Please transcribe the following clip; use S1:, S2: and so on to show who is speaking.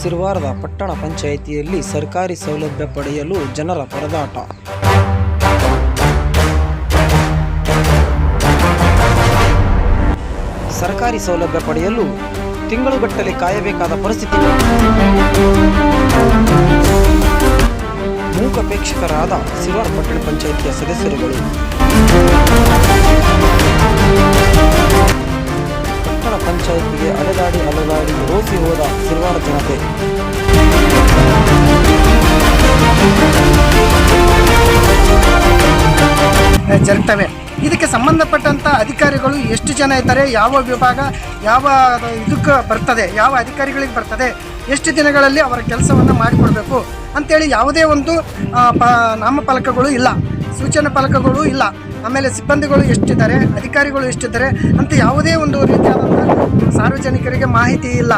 S1: ಸಿರವಾರದ ಪಟ್ಟಣ ಪಂಚಾಯಿತಿಯಲ್ಲಿ ಸರ್ಕಾರಿ ಸೌಲಭ್ಯ ಪಡೆಯಲು ಜನರ ಪರದಾಟ. ಸರ್ಕಾರಿ ಸೌಲಭ್ಯ ಪಡೆಯಲು ತಿಂಗಳುಗಟ್ಟಲೆ ಕಾಯಬೇಕಾದ ಪರಿಸ್ಥಿತಿ. ಮೂಕಪೇಕ್ಷಕರಾದ ಸಿರವಾರ ಪಟ್ಟಣ ಪಂಚಾಯಿತಿಯ ಸದಸ್ಯರುಗಳು. ಪಟ್ಟಣ ಪಂಚಾಯಿತಿಗೆ ಅಲೆದಾಡಿ ರೋಸಿ ಹೋದ ಸಿರವಾರ ಜನತೆ.
S2: ಜರುಗ್ತವೆ. ಇದಕ್ಕೆ ಸಂಬಂಧಪಟ್ಟಂಥ ಅಧಿಕಾರಿಗಳು ಎಷ್ಟು ಜನ ಇದ್ದಾರೆ, ಯಾವ ವಿಭಾಗ, ಯಾವ ಇದಕ್ಕೆ ಬರ್ತದೆ, ಯಾವ ಅಧಿಕಾರಿಗಳಿಗೆ ಬರ್ತದೆ, ಎಷ್ಟು ದಿನಗಳಲ್ಲಿ ಅವರ ಕೆಲಸವನ್ನು ಮಾಡಿಕೊಡ್ಬೇಕು ಅಂಥೇಳಿ ಯಾವುದೇ ಒಂದು ನಾಮಫಲಕಗಳು ಇಲ್ಲ, ಸೂಚನಾ ಫಲಕಗಳು ಇಲ್ಲ. ಆಮೇಲೆ ಸಿಬ್ಬಂದಿಗಳು ಎಷ್ಟಿದ್ದಾರೆ, ಅಧಿಕಾರಿಗಳು ಎಷ್ಟಿದ್ದಾರೆ ಅಂತ ಯಾವುದೇ ಒಂದು ರೀತಿಯಾದಂಥ ಸಾರ್ವಜನಿಕರಿಗೆ ಮಾಹಿತಿ ಇಲ್ಲ.